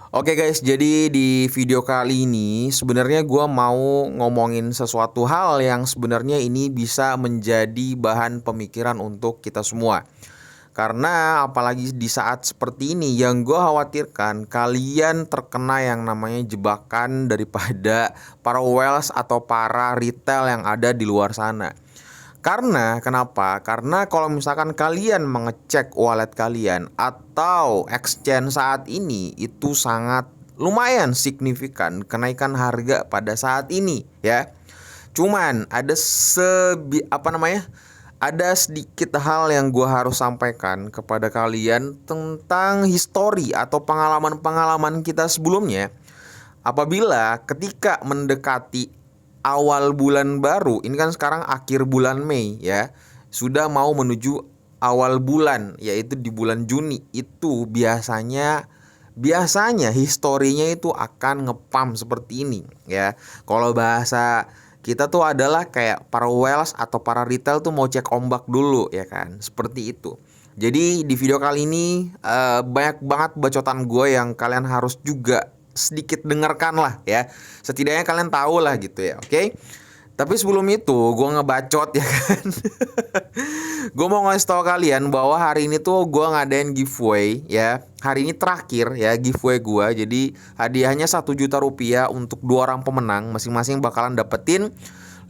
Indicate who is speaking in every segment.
Speaker 1: Oke guys, jadi di video kali ini sebenarnya gua mau ngomongin sesuatu hal yang sebenarnya ini bisa menjadi bahan pemikiran untuk kita semua. Karena apalagi di saat seperti ini yang gue khawatirkan kalian terkena yang namanya jebakan daripada para whales atau para retail yang ada di luar sana. Karena kenapa? Karena kalau misalkan kalian mengecek wallet kalian atau exchange saat ini itu sangat lumayan signifikan kenaikan harga pada saat ini ya. Cuman ada apa namanya? Ada sedikit hal yang gue harus sampaikan kepada kalian tentang histori atau pengalaman-pengalaman kita sebelumnya. Apabila ketika mendekati awal bulan baru, ini kan sekarang akhir bulan Mei ya, sudah mau menuju awal bulan, yaitu di bulan Juni, itu biasanya historinya itu akan ngepam seperti ini ya. Kalau bahasa kita tuh adalah kayak para whales atau para retail tuh mau cek ombak dulu ya kan, seperti itu. Jadi di video kali ini banyak banget bacotan gue yang kalian harus juga sedikit dengarkan lah ya. Setidaknya kalian tahu lah gitu ya, oke? Tapi sebelum itu gue ngebacot ya kan. Gue mau ngasih tau kalian bahwa hari ini tuh gue ngadain giveaway ya. Hari ini terakhir ya giveaway gue. Jadi hadiahnya 1 juta rupiah untuk 2 orang pemenang. Masing-masing bakalan dapetin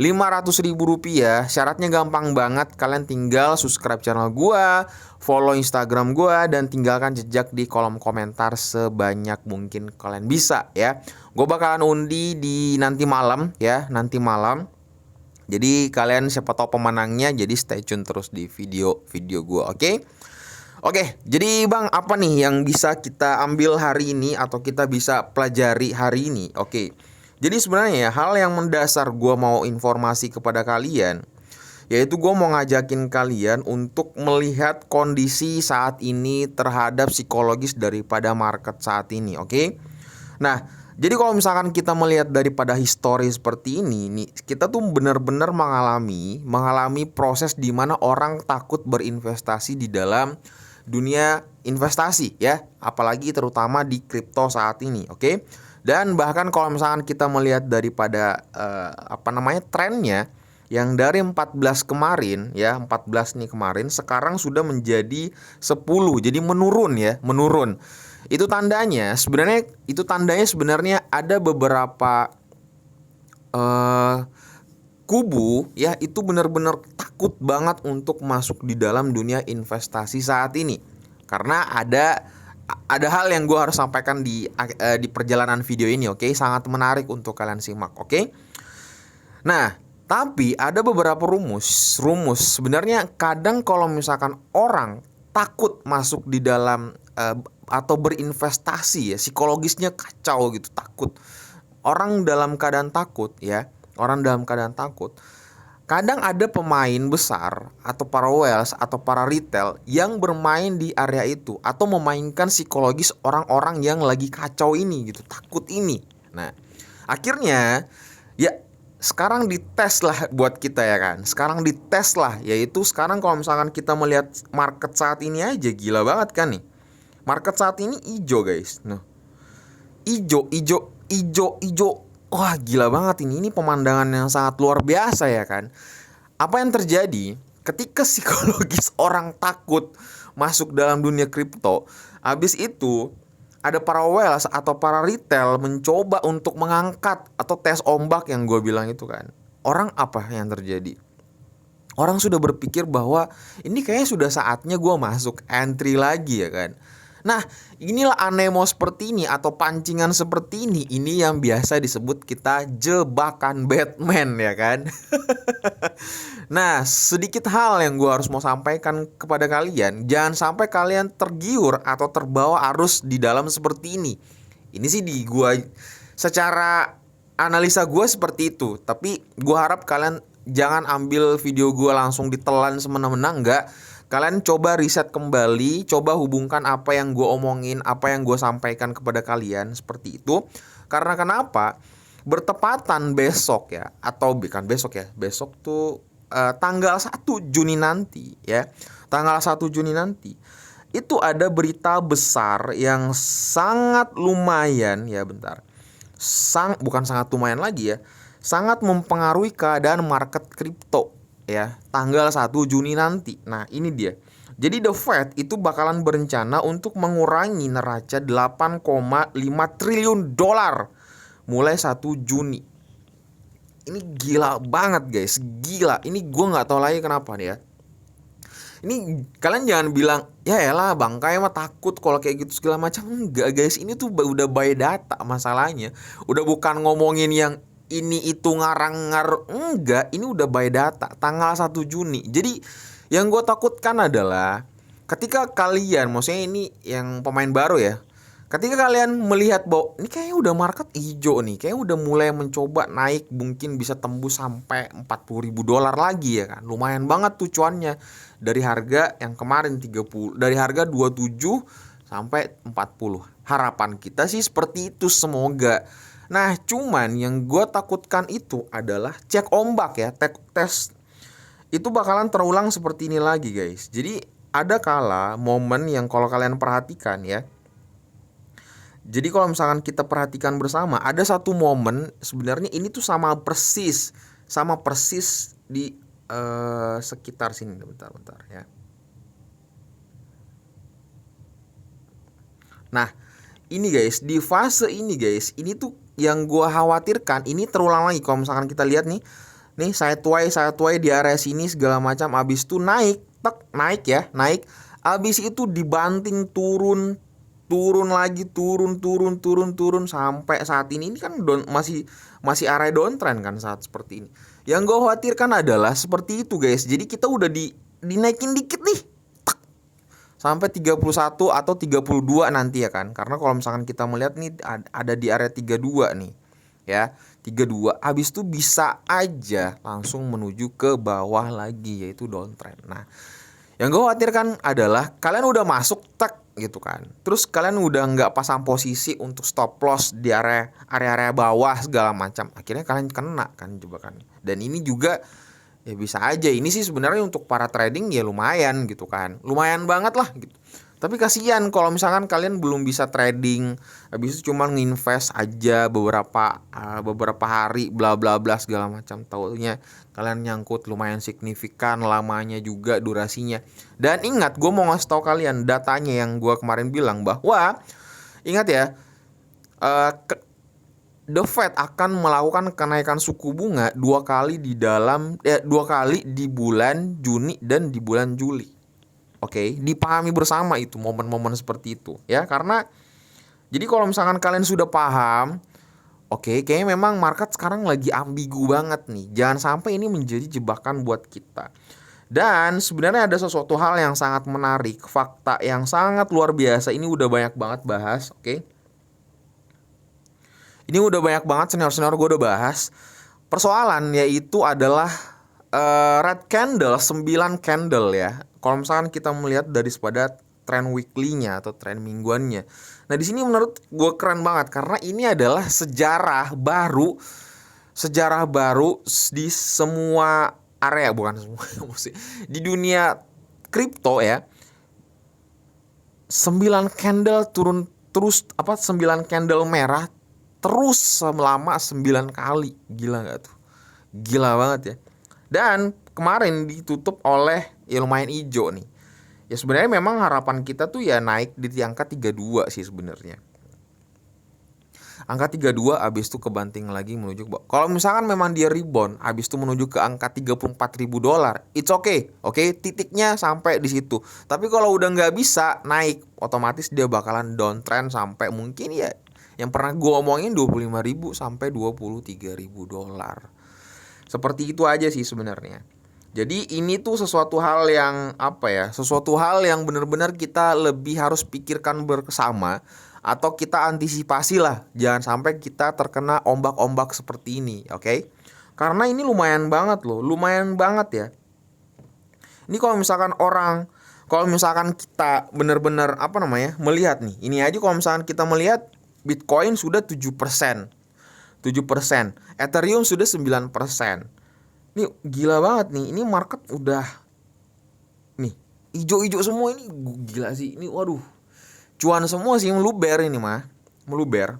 Speaker 1: 500 ribu rupiah. Syaratnya gampang banget. Kalian tinggal subscribe channel gue, follow Instagram gue, dan tinggalkan jejak di kolom komentar sebanyak mungkin kalian bisa ya. Gue bakalan undi di nanti malam ya. Nanti malam. Jadi kalian siapa tahu pemenangnya, jadi stay tune terus di video gue, oke? Oke, jadi Bang, apa nih yang bisa kita ambil hari ini atau kita bisa pelajari hari ini? Oke. Jadi sebenarnya hal yang mendasar gue mau informasi kepada kalian, yaitu gue mau ngajakin kalian untuk melihat kondisi saat ini terhadap psikologis daripada market saat ini, oke? Nah, jadi kalau misalkan kita melihat daripada histori seperti ini nih, kita tuh benar-benar mengalami proses di mana orang takut berinvestasi di dalam dunia investasi ya, apalagi terutama di kripto saat ini, oke? Dan bahkan kalau misalkan kita melihat daripada trennya yang dari 14 kemarin ya, 14 nih kemarin sekarang sudah menjadi 10. Jadi menurun ya, menurun. Itu tandanya sebenarnya ada beberapa kubu ya, itu benar-benar takut banget untuk masuk di dalam dunia investasi saat ini. Karena ada hal yang gue harus sampaikan di perjalanan video ini, oke? Sangat menarik untuk kalian simak, oke? Nah, tapi ada beberapa rumus sebenarnya kadang kalau misalkan orang takut masuk di dalam atau berinvestasi ya, psikologisnya kacau gitu, takut. Orang dalam keadaan takut ya, orang dalam keadaan takut. Kadang ada pemain besar atau para whales atau para retail yang bermain di area itu atau memainkan psikologis orang-orang yang lagi kacau ini gitu, takut ini. Nah, akhirnya ya sekarang dites lah buat kita ya kan. Sekarang dites lah, yaitu sekarang kalau misalkan kita melihat market saat ini aja gila banget kan nih. Market saat ini hijau guys. Nah, hijau. Wah gila banget ini. Ini pemandangan yang sangat luar biasa ya kan. Apa yang terjadi ketika psikologis orang takut masuk dalam dunia kripto, habis itu ada para whales atau para retail mencoba untuk mengangkat atau tes ombak yang gue bilang itu kan. Orang apa yang terjadi? Orang sudah berpikir bahwa ini kayaknya sudah saatnya gue masuk entry lagi ya kan. Nah, inilah anemo seperti ini atau pancingan seperti ini yang biasa disebut kita jebakan Batman ya kan. Nah, sedikit hal yang gue harus mau sampaikan kepada kalian, jangan sampai kalian tergiur atau terbawa arus di dalam seperti ini. Ini sih di gue secara analisa gue seperti itu, tapi gue harap kalian jangan ambil video gue langsung ditelan semena-mena, enggak. Kalian coba riset kembali, coba hubungkan apa yang gue omongin, apa yang gue sampaikan kepada kalian seperti itu. Karena kenapa? Bertepatan besok ya, atau bukan besok ya, besok tuh tanggal 1 Juni nanti ya. Tanggal 1 Juni nanti itu ada berita besar yang sangat lumayan ya, bentar. Bukan sangat lumayan lagi ya. Sangat mempengaruhi keadaan market kripto ya, tanggal 1 Juni nanti. Nah, ini dia. Jadi The Fed itu bakalan berencana untuk mengurangi neraca 8,5 triliun dolar mulai 1 Juni. Ini gila banget guys, gila. Ini gue nggak tahu lagi kenapa nih ya. Ini kalian jangan bilang ya elah Bangkai mah takut kalau kayak gitu segala macam. Enggak guys, ini tuh udah by data masalahnya. Udah bukan ngomongin yang ini itu ngarang-ngar. Enggak, ini udah by data tanggal 1 Juni. Jadi yang gue takutkan adalah ketika kalian, maksudnya ini yang pemain baru ya, ketika kalian melihat bahwa ini kayaknya udah market hijau nih, kayaknya udah mulai mencoba naik, mungkin bisa tembus sampai 40.000 dolar lagi ya kan. Lumayan banget tuh cuannya dari harga yang kemarin 30, dari harga 27 sampai 40. Harapan kita sih seperti itu semoga. Nah, cuman yang gue takutkan itu adalah cek ombak ya, tes itu bakalan terulang seperti ini lagi guys. Jadi ada kala momen yang kalau kalian perhatikan ya, jadi kalau misalkan kita perhatikan bersama, ada satu momen sebenarnya ini tuh sama persis di sekitar sini. Bentar ya. Nah, ini guys, di fase ini guys, ini tuh yang gua khawatirkan ini terulang lagi. Kalau misalkan kita lihat nih sideway di area sini segala macam, abis itu naik, naik. Abis itu dibanting turun lagi, turun sampai saat ini kan masih area downtrend kan saat seperti ini. Yang gue khawatirkan adalah seperti itu guys. Jadi kita udah dinaikin dikit nih, sampai 31 atau 32 nanti ya kan. Karena kalau misalkan kita melihat nih ada di area 32 nih ya, 32 habis itu bisa aja langsung menuju ke bawah lagi, yaitu downtrend. Nah, yang gue khawatirkan adalah kalian udah masuk gitu kan, terus kalian udah nggak pasang posisi untuk stop loss di area bawah segala macam, akhirnya kalian kena kan jebakan. Dan ini juga ya bisa aja, ini sih sebenarnya untuk para trading ya lumayan gitu kan, lumayan banget lah gitu. Tapi kasihan kalau misalkan kalian belum bisa trading, habis itu cuma nginvest aja beberapa hari bla bla bla segala macam, taunya kalian nyangkut lumayan signifikan lamanya juga durasinya. Dan ingat, gue mau ngasih tau kalian datanya yang gue kemarin bilang bahwa ingat ya, The Fed akan melakukan kenaikan suku bunga 2 kali di bulan Juni dan di bulan Juli. Oke, dipahami bersama itu momen-momen seperti itu ya. Karena jadi kalau misalkan kalian sudah paham, oke, kayaknya memang market sekarang lagi ambigu banget nih. Jangan sampai ini menjadi jebakan buat kita. Dan sebenarnya ada sesuatu hal yang sangat menarik, fakta yang sangat luar biasa. Ini udah banyak banget bahas, oke. Ini udah banyak banget senior-senior gue udah bahas. Persoalan yaitu adalah red candle, 9 candle ya. Kalau misalkan kita melihat dari pada tren weekly-nya atau tren mingguannya. Nah, di sini menurut gue keren banget karena ini adalah sejarah baru di semua area, bukan semua di dunia kripto ya. 9 candle turun terus, 9 candle merah terus selama 9 kali. Gila gak tuh? Gila banget ya. Dan kemarin ditutup oleh ya lumayan hijau nih. Ya sebenarnya memang harapan kita tuh ya naik di angka 32 sih sebenarnya. Angka 32 abis itu kebanting lagi menuju ke bawah. Kalau misalkan memang dia rebound abis itu menuju ke angka 34.000 dolar, it's okay. Oke, titiknya sampai di situ. Tapi kalau udah nggak bisa naik, otomatis dia bakalan downtrend sampai mungkin ya yang pernah gue omongin 25.000 sampai 23.000 dolar. Seperti itu aja sih sebenarnya. Jadi ini tuh sesuatu hal yang sesuatu hal yang benar-benar kita lebih harus pikirkan bersama, atau kita antisipasi lah, jangan sampai kita terkena ombak-ombak seperti ini, oke? Karena ini lumayan banget loh, lumayan banget ya. Ini kalau misalkan kita benar-benar melihat nih, ini aja kalau misalkan kita melihat Bitcoin sudah 7%. Ethereum sudah 9%. Ini gila banget nih. Ini market udah nih Ijo-ijo semua ini, gila sih. Ini waduh. Cuan semua sih, meluber ini mah. Meluber.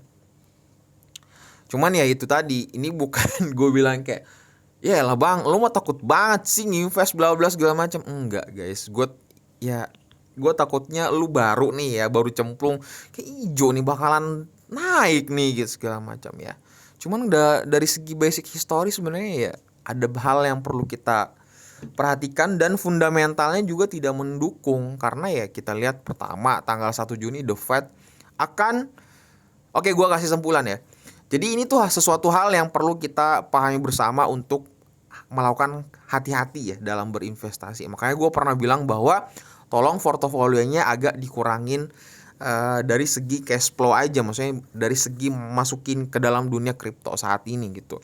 Speaker 1: Cuman ya itu tadi, ini bukan gue bilang kayak, ya lah bang, lu mah takut banget sih nginvest bla bla segala macam. Enggak guys, gue takutnya lu baru nih ya, baru cemplung kayak ijo nih bakalan naik nih gitu segala macam ya. Cuman udah dari segi basic history sebenarnya ya ada hal yang perlu kita perhatikan, dan fundamentalnya juga tidak mendukung, karena ya kita lihat pertama tanggal 1 Juni The Fed akan, oke, gue kasih simpulan ya. Jadi ini tuh sesuatu hal yang perlu kita pahami bersama untuk melakukan hati-hati ya dalam berinvestasi. Makanya gue pernah bilang bahwa tolong portofolionya agak dikurangin dari segi cash flow aja, maksudnya dari segi masukin ke dalam dunia kripto saat ini gitu.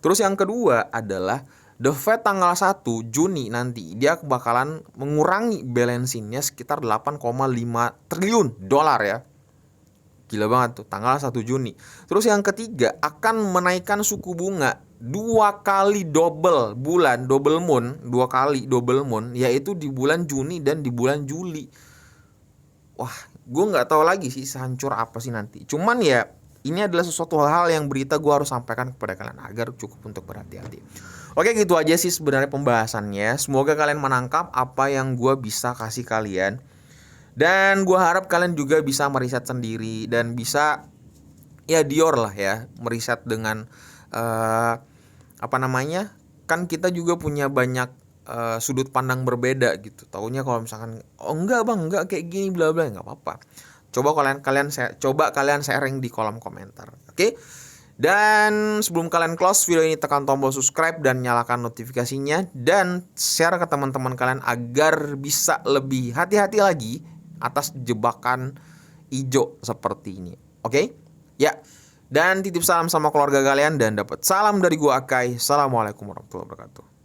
Speaker 1: Terus yang kedua adalah The Fed tanggal 1 Juni nanti dia bakalan mengurangi balancingnya sekitar 8,5 triliun dolar ya. Gila banget tuh, tanggal 1 Juni. Terus yang ketiga, akan menaikkan suku bunga 2 kali double moon, 2 kali double moon, yaitu di bulan Juni dan di bulan Juli. Wah, gue nggak tahu lagi sih sehancur apa sih nanti. Cuman ya ini adalah sesuatu hal yang berita gue harus sampaikan kepada kalian agar cukup untuk berhati-hati. Oke, gitu aja sih sebenarnya pembahasannya. Semoga kalian menangkap apa yang gue bisa kasih kalian. Dan gue harap kalian juga bisa meriset sendiri dan bisa ya Dior lah ya, meriset dengan apa namanya, kan kita juga punya banyak sudut pandang berbeda gitu. Taunya kalau misalkan oh enggak bang, enggak kayak gini bla bla, nggak apa-apa. Coba kalian sharing di kolom komentar. Oke? Dan sebelum kalian close video ini, tekan tombol subscribe dan nyalakan notifikasinya, dan share ke teman-teman kalian agar bisa lebih hati-hati lagi atas jebakan ijo seperti ini. Oke? Ya. Dan titip salam sama keluarga kalian dan dapat salam dari gua Akai. Assalamualaikum warahmatullahi wabarakatuh.